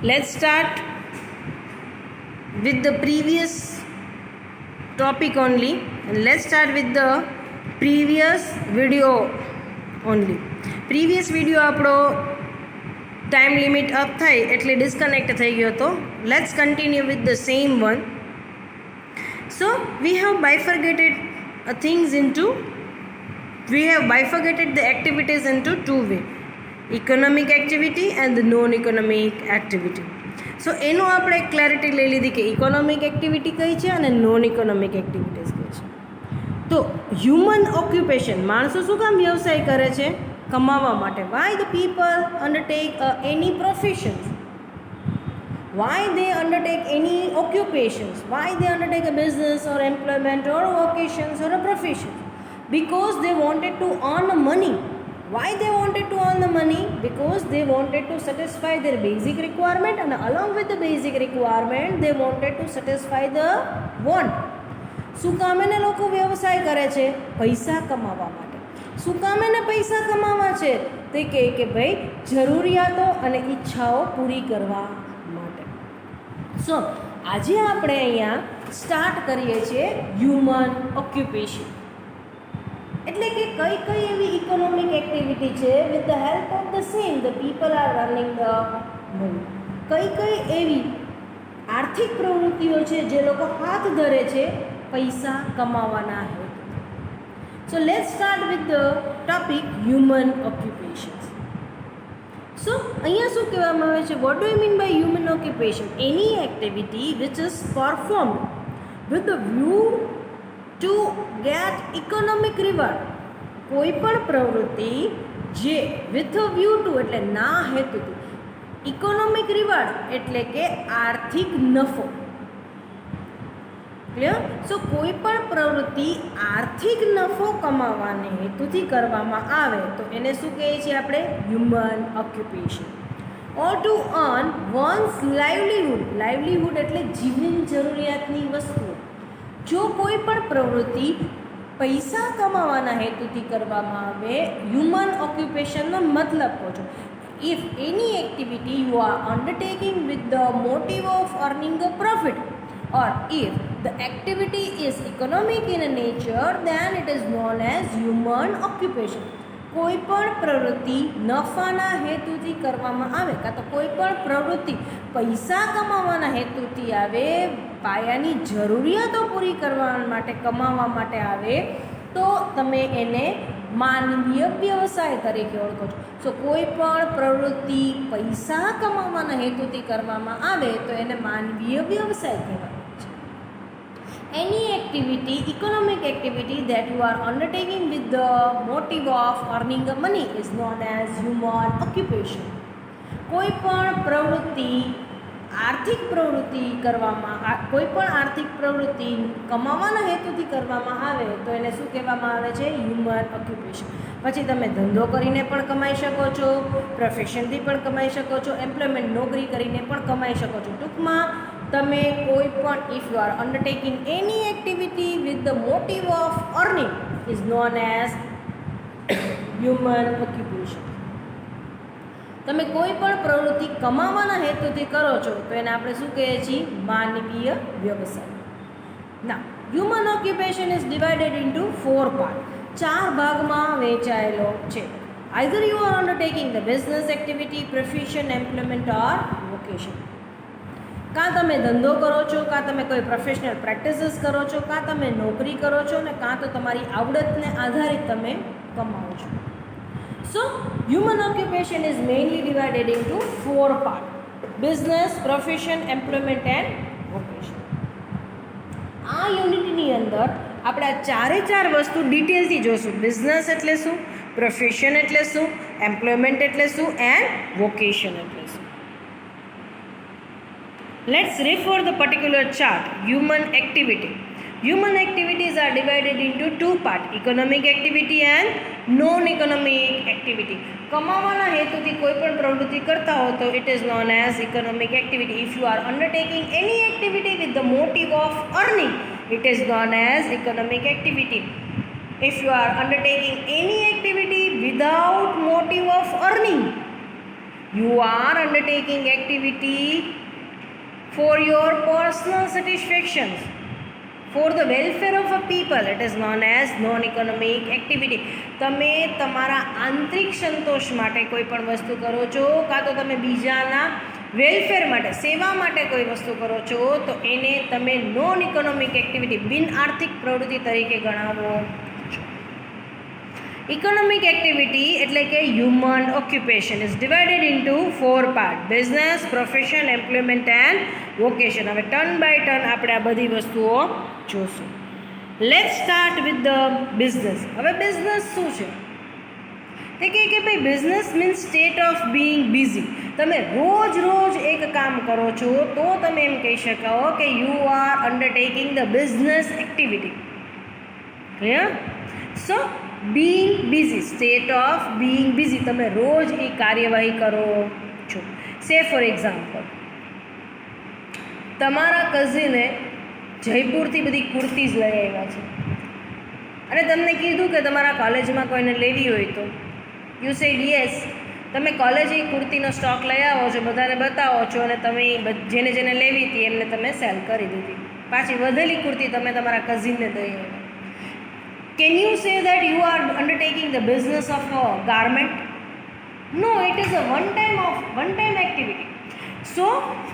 Let's start with the previous topic only, and let's start with the previous video only. Previous video આપણો time limit up થઈ એટલે disconnect થઈ ગયો હતો. Let's continue with the same one. So we have bifurcated things into, we have bifurcated the activities into two way, economic activity and the non-economic activity. સો એનું આપણે clarity લઈ લીધી કે ઇકોનોમિક એક્ટિવિટી કઈ છે અને નોન ઇકોનોમિક એક્ટિવિટીઝ કઈ છે. તો હ્યુમન ઓક્યુપેશન, માણસો શું કામ વ્યવસાય કરે છે? કમાવા માટે. Y the people undertake any professions, why they undertake any occupations, why they undertake a business or employment or vocations or a profession? Because they wanted to earn money. Why they wanted to earn the money? Because they wanted to satisfy their basic requirement, and along with the basic requirement they wanted to satisfy the want. શું કામ એને લોકો વ્યવસાય કરે છે? પૈસા કમાવા માટે. શું કામ એને પૈસા કમાવા છે? તે કહે કે ભાઈ જરૂરિયાતો અને ઈચ્છાઓ પૂરી કરવા માટે. સો આજે આપણે અહીંયા સ્ટાર્ટ કરીએ છીએ હ્યુમન ઓક્યુપેશન. એટલે કે કઈ કઈ એવી ઇકોનોમિક એક્ટિવિટી છે with the help of the same the people are running the money. કઈ કઈ એવી આર્થિક પ્રવૃત્તિઓ છે જે લોકો હાથ ધરે છે પૈસા કમાવાના હેતુ. So let's start with the topic human occupations. So અહીંયા શું કહેવામાં આવે છે? What do you mean by human occupation? Any activity which is performed with the view to get economic reward. કોઈ પણ પ્રવૃત્તિ જે વિથ અ વ્યૂ ટુ એટલે ના હેતુથી, ઇકોનોમિક રિવોર્ડ એટલે કે આર્થિક નફો. ક્લિયર? સો કોઈ પણ પ્રવૃત્તિ આર્થિક નફો કમાવાને હેતુથી કરવામાં આવે તો એને શું કહીએ છીએ આપણે? Human occupation. Or to earn once livelihood. Livelihood એટલે જીવન જરૂરિયાતની વસ્તુઓ. જો કોઈ પણ પ્રવૃત્તિ પૈસા કમાવાના હેતુથી કરવામાં આવે, હ્યુમન ઓક્યુપેશનનો મતલબ કહો છો. If any activity you are undertaking with the motive of earning a profit, or if the activity is economic in nature, then it is known as human occupation. કોઈ પણ પ્રવૃત્તિ નફાના હેતુથી કરવામાં આવે કાં તો કોઈ પણ પ્રવૃત્તિ પૈસા કમાવાના હેતુથી આવે, પાયાની જરૂરિયાતો પૂરી કરવા માટે કમાવા માટે આવે, તો તમે એને માનવીય વ્યવસાય તરીકે ઓળખો છો. સો કોઈ પણ પ્રવૃત્તિ પૈસા કમાવાના હેતુથી કરવામાં આવે તો એને માનવીય વ્યવસાય કહેવાય. Any activity, economic activity that you are undertaking with the motive of earning money is known as human occupation. કોઈ પણ પ્રવૃત્તિ આર્થિક પ્રવૃત્તિ કરવામાં, કોઈ પણ આર્થિક પ્રવૃત્તિ કમાવાના હેતુથી કરવામાં આવે તો એને શું કહેવામાં આવે છે? Human occupation. પછી તમે ધંધો કરીને પણ કમાઈ શકો છો, પ્રોફેશનથી પણ કમાઈ શકો છો, એમ્પ્લોયમેન્ટ નોકરી કરીને પણ કમાઈ શકો છો. ટૂંકમાં તમે કોઈ પણ, if you are undertaking any activity with the motive of earning is known as human occupation. તમે કોઈ પણ પ્રવૃત્તિ કમાવાના હેતુથી કરો છો તો એને આપણે શું કહીએ છીએ? માનવીય વ્યવસાય. ના, human occupation is divided into 4 part. 4 ભાગમાં વહેંચાયેલો છે. Either you are undertaking the business activity, profession, employment or vocation. કાં તમે ધંધો કરો છો, કાં તમે કોઈ પ્રોફેશનલ પ્રેક્ટિસીસ કરો છો, કાં તમે નોકરી કરો છો, ને કાં તો તમારી આવડતને આધારિત તમે કમાવો છો. So human occupation is mainly divided into 4 part: business, profession, employment and vocation. આ યુનિટની અંદર આપણે આ ચારે ચાર વસ્તુ ડિટેલથી જોશું. બિઝનેસ એટલે શું, પ્રોફેશન એટલે શું, એમ્પ્લોયમેન્ટ એટલે શું, એન્ડ વોકેશન એટલે શું. Let's refer the particular chart. Human activity. Human activities are divided into 2 parts: economic activity and non-economic activity. કમાવાના હેતુથી કોઈ પણ પ્રવૃત્તિ કરતા હો તો it is known as economic activity. If you are undertaking any activity with the motive of earning, it is known as economic activity. If you are undertaking any activity without motive of earning, You are undertaking activity for your personal satisfactions, for the welfare of a people. It is known as non-economic activity. તમે તમારા આંતરિક સંતોષ માટે કોઈ પણ વસ્તુ કરો છો, કાં તો તમે બીજાના વેલફેર માટે, સેવા માટે કોઈ વસ્તુ કરો છો, તો એને તમે નોન ઇકોનોમિક એક્ટિવિટી, બિન આર્થિક પ્રવૃત્તિ તરીકે ગણાવો છો. ઇકોનોમિક એક્ટિવિટી એટલે કે human occupation is divided into 4 part: business, profession, employment and vocation. હવે ટર્ન બાય ટર્ન આપણે આ બધી વસ્તુઓ જોશું. Let's start with the business. હવે બિઝનેસ શું છે? તે કહે કે ભાઈ business means state of being busy. તમે રોજ એક કામ કરો છો તો તમે એમ કહી શકો કે you are undertaking the business activity. Clear? So Bing busy, state of being busy, તમે રોજ એ કાર્યવાહી કરો છો. સે ફોર એક્ઝામ્પલ, તમારા કઝિને જયપુરથી બધી કુર્તીઝ લઈ આવ્યા છે અને તમને કીધું કે તમારા કોલેજમાં કોઈને લેવી હોય તો યુ સેડ યસ. તમે કોલેજે કુર્તીનો સ્ટોક લઈ આવો છો, બધાને બતાવો છો અને તમે જેને જેને લેવી હતી એમને તમે સેલ કરી દીધી. પાછી વધેલી કુર્તી તમે તમારા કઝિનને દઈ આવ્યા. Can you say that you are undertaking the business of a garment? No, it is a one time activity. So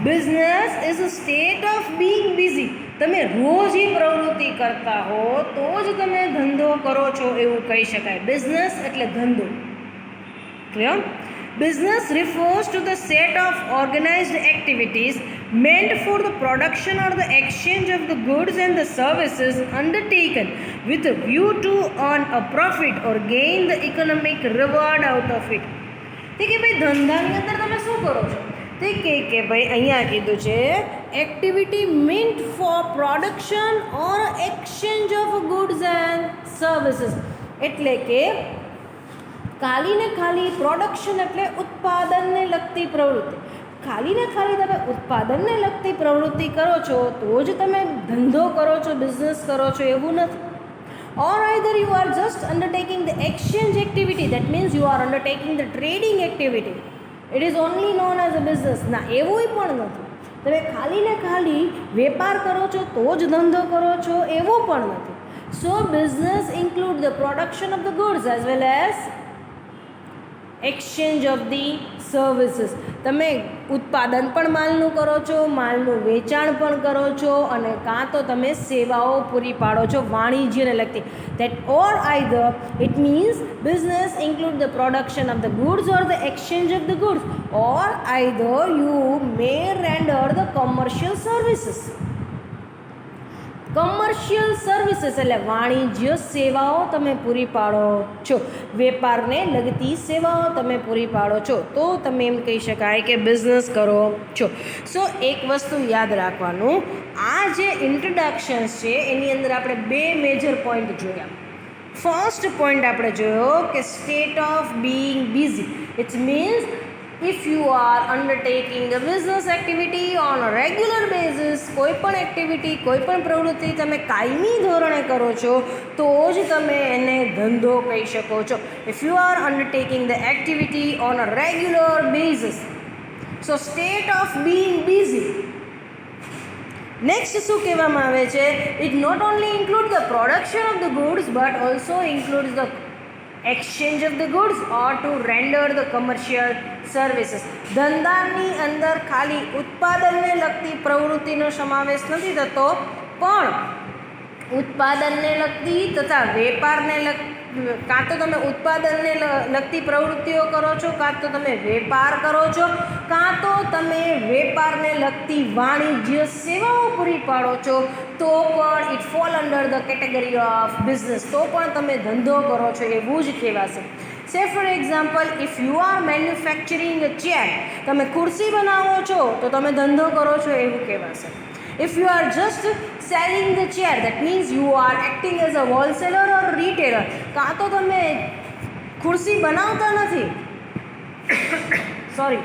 business is a state of being busy. તમે રોજ એ પ્રવૃત્તિ કરતા હો તો જ તમે ધંધો કરો છો એવું કહી શકાય. બિઝનેસ એટલે ધંધો. Clear? Business refers to the set of organized activities meant for the production or the exchange of the goods and the services undertaken with a view to earn a profit or gain the economic reward out of it. તે કે ભાઈ ધંધાની અંદર તમે શું કરો છો? તે કે ભાઈ અહીંયા કીધું છે activity meant for production or exchange of goods and services. એટલે કે ખાલી ને ખાલી પ્રોડક્શન એટલે ઉત્પાદનને લગતી પ્રવૃત્તિ. ખાલી ને ખાલી તમે ઉત્પાદનને લગતી પ્રવૃત્તિ કરો છો તો જ તમે ધંધો કરો છો, બિઝનેસ કરો છો એવું નથી. Or either you are just undertaking the exchange activity, that means you are undertaking the trading activity. It is only known as a business. ના, એવું પણ નથી. તમે ખાલી ને ખાલી વેપાર કરો છો તો જ ધંધો કરો છો એવું પણ નથી. So business include the production of the goods as well as exchange of the services. તમે ઉત્પાદન પણ માલનું કરો છો, માલનું વેચાણ પણ કરો છો અને કાં તો તમે સેવાઓ પૂરી પાડો છો વાણિજ્યને લગતી. That or either it means business include the production of the goods or the exchange of the goods or either you may render the commercial services. Commercial services એટલે વાણિજ્ય સેવાઓ તમે પૂરી પાડો છો, વેપારને લગતી સેવાઓ તમે પૂરી પાડો છો, તો તમે એમ કહી શકાય કે બિઝનેસ કરો છો. સો એક વસ્તુ યાદ રાખવાનું, આ જે ઇન્ટ્રોડક્શન્સ છે એની અંદર આપણે 2 મેજર પોઈન્ટ જોયા. ફર્સ્ટ પોઈન્ટ આપણે જોયો કે state of being busy. It means if you are undertaking a business activity on a regular basis, કોઈ પણ એક્ટિવિટી, કોઈ પણ પ્રવૃત્તિ તમે કાયમી ધોરણે કરો છો તો જ તમે એને ધંધો કહી શકો છો. if you are undertaking the activity on a regular basis, so state of being busy. Next શું કહેવામાં આવે છે? it not only includes the production of the goods but also includes the exchange of the goods or to render the commercial services. ધંધાની અંદર ખાલી ઉત્પાદનને લગતી પ્રવૃત્તિનો સમાવેશ નથી થતો, પણ ઉત્પાદનને લગતી તથા વેપારને કાં તો તમે ઉત્પાદનને લગતી પ્રવૃત્તિઓ કરો છો, કાં તો તમે વેપાર કરો છો, કાં તો તમે વેપારને લગતી વાણિજ્ય સેવાઓ પૂરી પાડો છો, તો પણ it fall under the category of business. તો પણ તમે ધંધો કરો છો એવું જ કહેવાશે. સે for example, if you R manufacturing a chair, તમે ખુરશી બનાવો છો તો તમે ધંધો કરો છો એવું કહેવાશે. If you are just selling the chair, that means you are acting as a wholesaler or retailer. કાં તો તમે ખુરશી બનાવતા નથી, સોરી,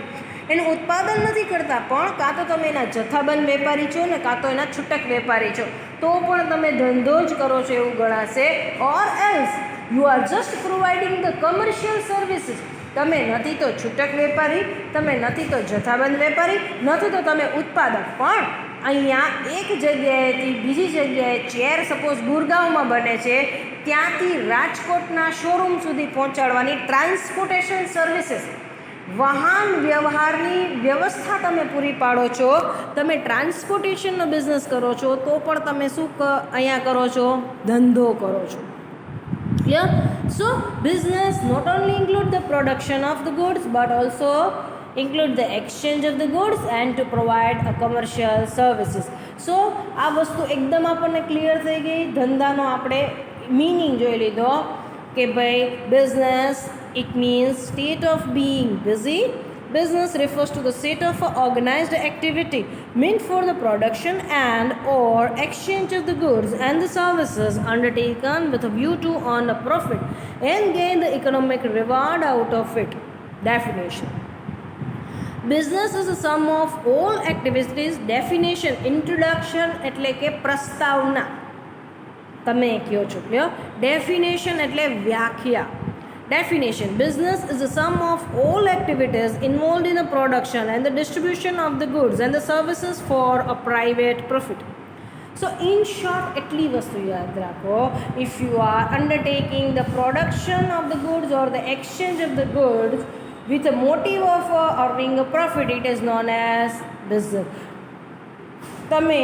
એનું ઉત્પાદન નથી કરતા, પણ કાં તો તમે એના જથ્થાબંધ વેપારી છો ને કાં તો એના છૂટક વેપારી છો, તો પણ તમે ધંધો જ કરો છો એવું ગણાશે. Or else you are just providing the commercial services. તમે નથી તો છૂટક વેપારી, તમે નથી તો જથ્થાબંધ વેપારી, નથી તો તમે ઉત્પાદક. પણ અહીંયા એક જગ્યાએથી બીજી જગ્યાએ ચેર સપોઝ ગુરગાંવમાં બને છે, ત્યાંથી રાજકોટના શોરૂમ સુધી પહોંચાડવાની ટ્રાન્સપોર્ટેશન સર્વિસીસ, વાહન વ્યવહારની વ્યવસ્થા તમે પૂરી પાડો છો. તમે ટ્રાન્સપોર્ટેશનનો બિઝનેસ કરો છો તો પણ તમે શું અહીંયા કરો છો? ધંધો કરો છો. Clear? So business not only include the production of the goods but also include the exchange of the goods and to provide a commercial services. So આ વસ્તુ એકદમ આપણને ક્લિયર થઈ ગઈ. ધંધાનો આપણે મીનિંગ જોઈ લીધો કે ભાઈ business it means state of being busy. Business refers to the state of organized activity meant for the production and or exchange of the goods and the services undertaken with a view to earn a profit and gain the economic reward out of it. Definition. Business is a sum of all activities. Definition. Introduction એટલે કે પ્રસ્તાવના તમે કહો છો. Clear? Definition એટલે વ્યાખ્યા. Definition. Business is the sum of all activities involved in the production and the distribution of the goods and the services for a private profit. So in short, એટલી વસ્તુ યાદ રાખો. If you are undertaking the production of the goods or the exchange of the goods with a motive of earning a profit, it is known as business. તમે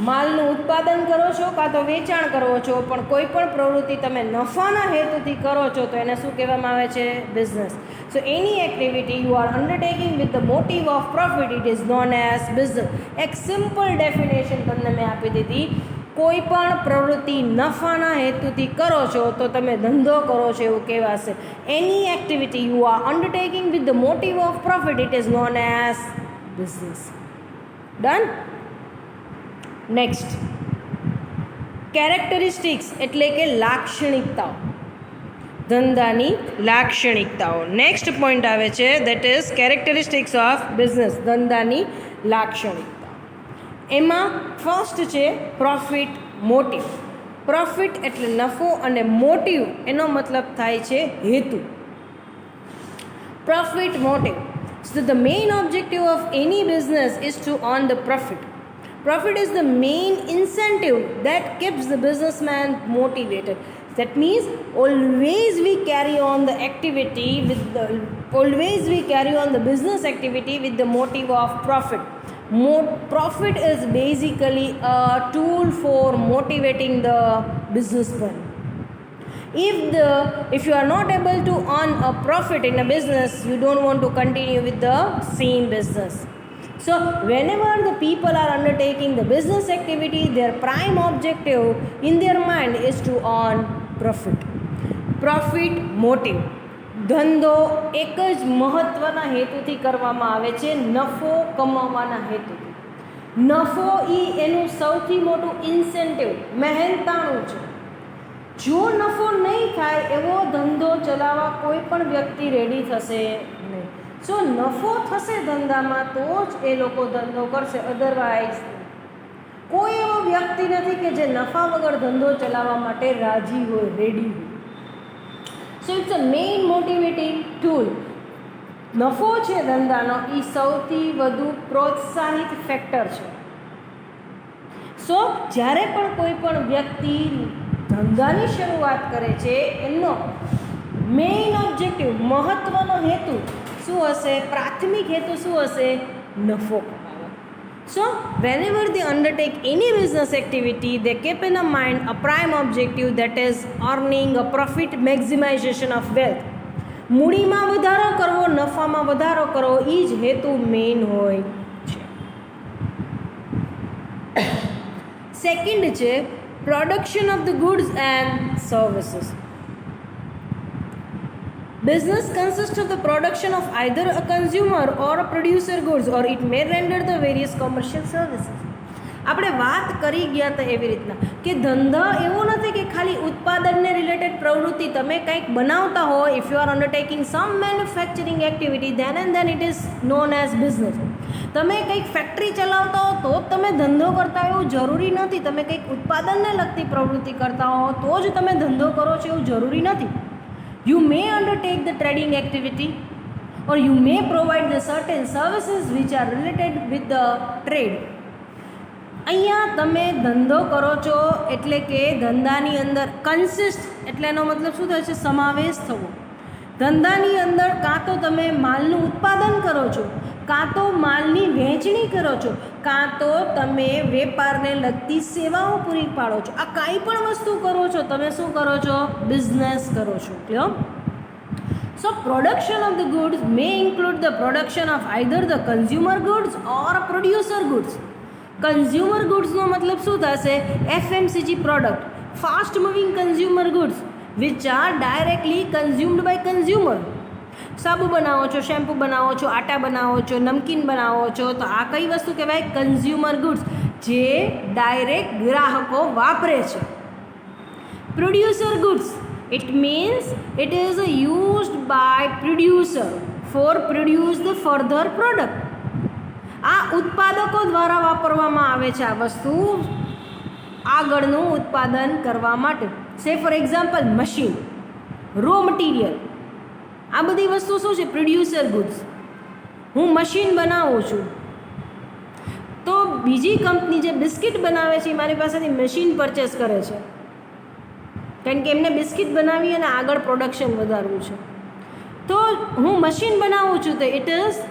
માલનું ઉત્પાદન કરો છો કાં તો વેચાણ કરો છો, પણ કોઈ પણ પ્રવૃત્તિ તમે નફાના હેતુથી કરો છો તો એને શું કહેવામાં આવે છે? Business. So any activity you are undertaking with the motive of profit, it is known as business. એક સિમ્પલ ડેફિનેશન તમને મેં આપી દીધી. કોઈ પણ પ્રવૃત્તિ નફાના હેતુથી કરો છો તો તમે ધંધો કરો છો એવું કહેવાશે. Any activity you are undertaking with the motive of profit, it is known as business. Done? Next, characteristics એટલે કે લાક્ષણિકતાઓ, ધંધાની લાક્ષણિકતાઓ. નેક્સ્ટ પોઈન્ટ આવે છે that is characteristics of business, ધંધાની લાક્ષણિકતાઓ. એમાં ફર્સ્ટ છે પ્રોફિટ મોટિવ. પ્રોફિટ એટલે નફો અને મોટિવ એનો મતલબ થાય છે હેતુ. Profit motive. So the main objective of any business is to earn the profit. Profit is the main incentive that keeps the businessman motivated. That means always we carry on the business activity with the motive of profit. Profit is basically a tool for motivating the businessman. If you are not able to earn a profit in a business, you don't want to continue with the same business. So whenever the people are undertaking the business activity, their prime objective in their mind is to earn profit. Profit motive. ધંધો એક જ મહત્ત્વના હેતુથી કરવામાં આવે છે, નફો કમાવાના હેતુથી. નફો એનું સૌથી મોટું ઇન્સેન્ટિવ, મહેનતાણું છે. જો નફો નહીં થાય એવો ધંધો ચલાવવા કોઈ પણ વ્યક્તિ રેડી થશે નહીં. સો નફો થશે ધંધામાં તો જ એ લોકો ધંધો કરશે, અધરવાઇઝ કોઈ એવો વ્યક્તિ નથી કે જે નફા વગર ધંધો ચલાવવા માટે રાજી હોય, રેડી હોય. So it's a main motivating tool. નફો છે ધંધાનો એ સૌથી વધુ પ્રોત્સાહિત ફેક્ટર છે. સો જ્યારે પણ કોઈ પણ વ્યક્તિ ધંધાની શરૂઆત કરે છે એનો મેઇન ઓબ્જેક્ટિવ, મહત્ત્વનો હેતુ શું હશે? પ્રાથમિક હેતુ શું હશે? નફો કમાવો. સો whenever they undertake any business activity, they keep in mind a prime objective, that is earning a profit, maximization of wealth. મૂડીમાં વધારો કરવો, નફામાં વધારો કરવો, એ જ હેતુ મેઇન હોય છે. સેકન્ડ છે production of the goods and services. Business consists of the production of either a consumer or a producer goods, or it may render the various commercial services. આપણે વાત કરી ગયા હતા એવી રીતના કે ધંધા એવો નથી કે ખાલી ઉત્પાદનને રિલેટેડ પ્રવૃત્તિ તમે કંઈક બનાવતા હો. If you are undertaking some manufacturing activity, then it is known as business. તમે કંઈક ફેક્ટરી ચલાવતા હો તો જ તમે ધંધો કરતા હો એવું જરૂરી નથી. તમે કંઈક ઉત્પાદનને લગતી પ્રવૃત્તિ કરતા હો તો જ તમે ધંધો કરો છો એવું જરૂરી નથી. You may undertake the trading activity or you may provide the certain services which are related with the trade. અહીંયા તમે ધંધો કરો છો એટલે કે ધંધાની અંદર કન્સિસ્ટ એટલે એનો મતલબ શું થાય છે? સમાવેશ થવો. ધંધાની અંદર કાં તો તમે માલનું ઉત્પાદન કરો છો, કાં તો માલની વહેંચણી કરો છો, કાં તો તમે વેપારને લગતી સેવાઓ પૂરી પાડો છો. આ કાંઈ પણ વસ્તુ કરો છો તમે શું કરો છો? બિઝનેસ કરો છો. Clear? So production of the goods may include the production of either the consumer goods or producer goods. Consumer goods નો મતલબ શું થશે? FMCG product, fast moving consumer goods which are directly consumed by consumer. સાબુ બનાવો છો, shampoo બનાવો છો, આટા બનાવો છો, નમકીન બનાવો છો, તો આ કઈ વસ્તુ કહેવાય? કન્ઝ્યુમર ગુડ્સ, જે ડાયરેક્ટ ગ્રાહકો વાપરે છે. Producer goods, it means it is used by producer for produce the further product. આ ઉત્પાદકો દ્વારા વાપરવામાં આવે છે આ વસ્તુ આગળનું ઉત્પાદન કરવા માટે. સે for example machine, raw material, આ બધી વસ્તુ શું છે? Producer goods. હું મશીન બનાવું છું તો બીજી કંપની જે બિસ્કિટ બનાવે છે એ મારી પાસેથી મશીન પરચેસ કરે છે, કારણ કે એમને બિસ્કિટ બનાવી અને આગળ પ્રોડક્શન વધારવું છે. તો હું મશીન બનાવું છું તો ઇટ ઇઝ,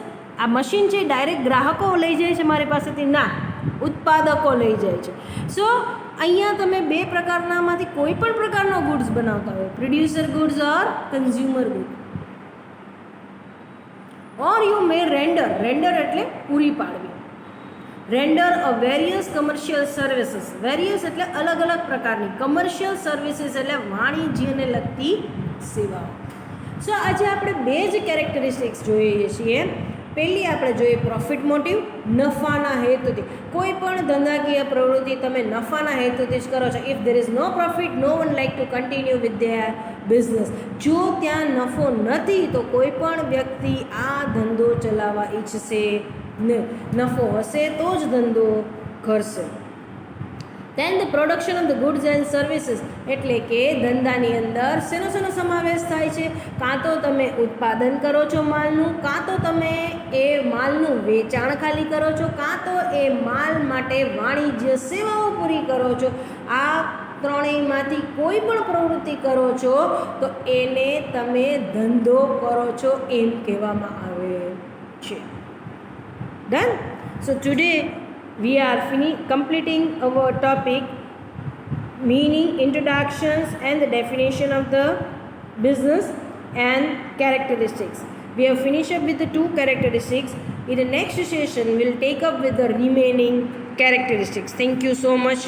આ મશીન છે ડાયરેક્ટ ગ્રાહકો લઈ જાય છે મારી પાસેથી? ના, ઉત્પાદકો લઈ જાય છે. સો અહીંયા તમે બે પ્રકારનામાંથી કોઈ પણ પ્રકારનો ગુડ્સ બનાવતા હોય, producer goods or consumer good. Or you may render, render એટલે પૂરી પાડવી. રેન્ડર અ વેરિયસ કમર્શિયલ સર્વિસીસ, વેરિયસ એટલે અલગ અલગ પ્રકારની, કમર્શિયલ સર્વિસીસ એટલે વાણિજ્યને લગતી સેવાઓ. સો આજે આપણે બે જ કેરેક્ટરિસ્ટિક્સ જોઈએ છીએ. પહેલી આપણે જોઈએ પ્રોફિટ મોટિવ, નફાના હેતુથી. કોઈ પણ ધંધાકીય પ્રવૃત્તિ તમે નફાના હેતુથી જ કરો છો. If there is no profit, no one like to continue with their business. જો ત્યાં નફો નથી તો કોઈ પણ વ્યક્તિ આ ધંધો ચલાવવા ઈચ્છશે નહીં. નફો હશે તો જ ધંધો કરશે. Then the production of the goods and services, એટલે કે ધંધાની અંદર શેનો શેનો સમાવેશ થાય છે? કાં તો તમે ઉત્પાદન કરો છો માલનું, કાં તો તમે એ માલનું વેચાણ ખાલી કરો છો, કાં તો એ માલ માટે વાણિજ્ય સેવાઓ પૂરી કરો છો. આ ત્રણેયમાંથી કોઈ પણ પ્રવૃત્તિ કરો છો તો એને તમે ધંધો કરો છો એમ કહેવામાં આવે છે. Done? So today we are completing our topic meaning, introductions and the definition of the business and characteristics. We have finished up with the two characteristics. In the next session we'll take up with the remaining characteristics. Thank you so much.